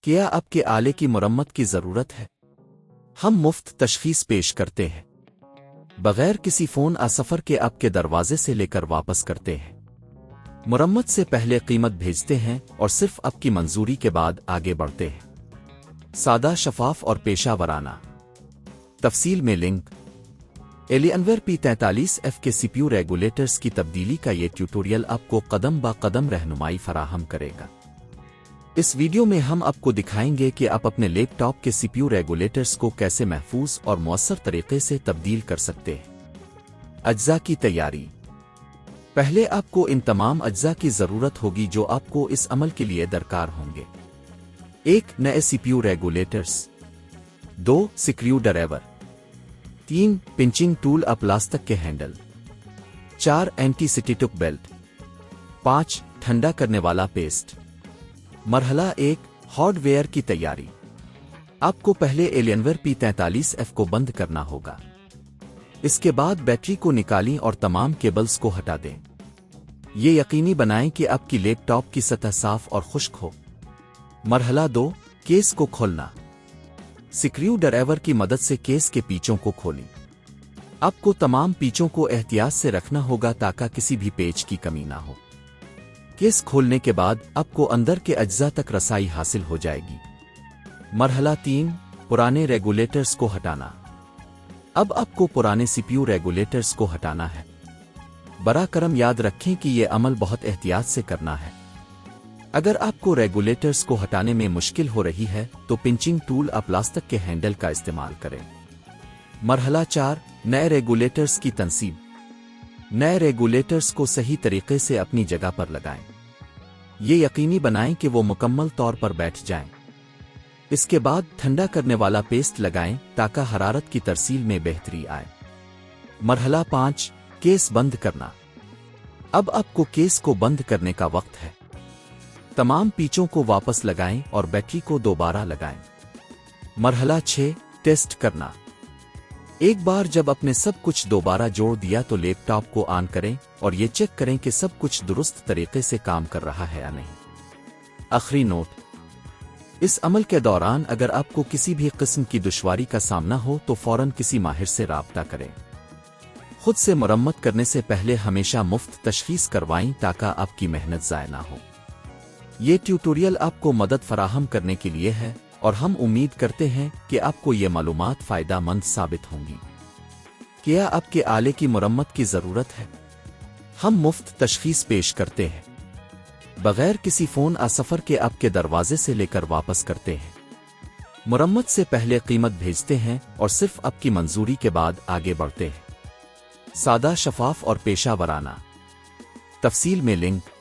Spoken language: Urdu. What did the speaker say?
کیا آپ کے آلے کی مرمت کی ضرورت ہے؟ ہم مفت تشخیص پیش کرتے ہیں، بغیر کسی فون سفر کے آپ کے دروازے سے لے کر واپس کرتے ہیں۔ مرمت سے پہلے قیمت بھیجتے ہیں اور صرف آپ کی منظوری کے بعد آگے بڑھتے ہیں۔ سادہ، شفاف اور پیشہ ورانہ۔ تفصیل میں لنک۔ ایلینور P43F کے سی پی یو ریگولیٹرز کی تبدیلی کا یہ ٹیوٹوریل آپ کو قدم با قدم رہنمائی فراہم کرے گا۔ اس ویڈیو میں ہم آپ کو دکھائیں گے کہ آپ اپنے لیپ ٹاپ کے سی پی یو ریگولیٹرز کو کیسے محفوظ اور مؤثر طریقے سے تبدیل کر سکتے ہیں۔ اجزاء کی تیاری۔ پہلے آپ کو ان تمام اجزاء کی ضرورت ہوگی جو آپ کو اس عمل کے لیے درکار ہوں گے۔ 1 نئے سی پی یو ریگولیٹرز۔ 2 screwdriver. 3 punching tool plastic کے ہینڈل۔ 4 anti static belt. 5 ٹھنڈا کرنے والا پیسٹ۔ مرحلہ 1 ہارڈ ویئر کی تیاری۔ آپ کو پہلے ایلینور P43F کو بند کرنا ہوگا۔ اس کے بعد بیٹری کو نکالیں اور تمام کیبلز کو ہٹا دیں۔ یہ یقینی بنائیں کہ آپ کی لیپ ٹاپ کی سطح صاف اور خشک ہو۔ مرحلہ 2 کیس کو کھولنا۔ سکریو ڈرایور کی مدد سے کیس کے پیچوں کو کھولیں۔ آپ کو تمام پیچوں کو احتیاط سے رکھنا ہوگا تاکہ کسی بھی پیچ کی کمی نہ ہو۔ کیس کھولنے کے بعد آپ کو اندر کے اجزاء تک رسائی حاصل ہو جائے گی۔ مرحلہ 3 پرانے ریگولیٹرز کو ہٹانا۔ اب آپ کو پرانے سی پی یو ریگولیٹرز کو ہٹانا ہے۔ براہ کرم یاد رکھیں کہ یہ عمل بہت احتیاط سے کرنا ہے۔ اگر آپ کو ریگولیٹرز کو ہٹانے میں مشکل ہو رہی ہے تو پنچنگ ٹول پلاسٹک کے ہینڈل کا استعمال کریں۔ مرحلہ 4 نئے ریگولیٹرز کی تنصیب۔ نئے ریگولیٹرز کو صحیح طریقے سے اپنی جگہ پر لگائیں۔ یہ یقینی بنائیں کہ وہ مکمل طور پر بیٹھ جائیں۔ اس کے بعد ٹھنڈا کرنے والا پیسٹ لگائیں تاکہ حرارت کی ترسیل میں بہتری آئے۔ مرحلہ 5 کیس بند کرنا۔ اب آپ کو کیس کو بند کرنے کا وقت ہے۔ تمام پیچوں کو واپس لگائیں اور بیٹری کو دوبارہ لگائیں۔ مرحلہ 6 ٹیسٹ کرنا۔ ایک بار جب اپنے سب کچھ دوبارہ جوڑ دیا تو لیپ ٹاپ کو آن کریں اور یہ چیک کریں کہ سب کچھ درست طریقے سے کام کر رہا ہے یا نہیں۔ آخری نوٹ: اس عمل کے دوران اگر آپ کو کسی بھی قسم کی دشواری کا سامنا ہو تو فوراً کسی ماہر سے رابطہ کریں۔ خود سے مرمت کرنے سے پہلے ہمیشہ مفت تشخیص کروائیں تاکہ آپ کی محنت ضائع نہ ہو۔ یہ ٹیوٹوریل آپ کو مدد فراہم کرنے کے لیے ہے اور ہم امید کرتے ہیں کہ آپ کو یہ معلومات فائدہ مند ثابت ہوں گی۔ کیا آپ کے آلے کی مرمت کی ضرورت ہے؟ ہم مفت تشخیص پیش کرتے ہیں، بغیر کسی فون سفر کے آپ کے دروازے سے لے کر واپس کرتے ہیں۔ مرمت سے پہلے قیمت بھیجتے ہیں اور صرف آپ کی منظوری کے بعد آگے بڑھتے ہیں۔ سادہ، شفاف اور پیشہ ورانہ۔ تفصیل میں لنک۔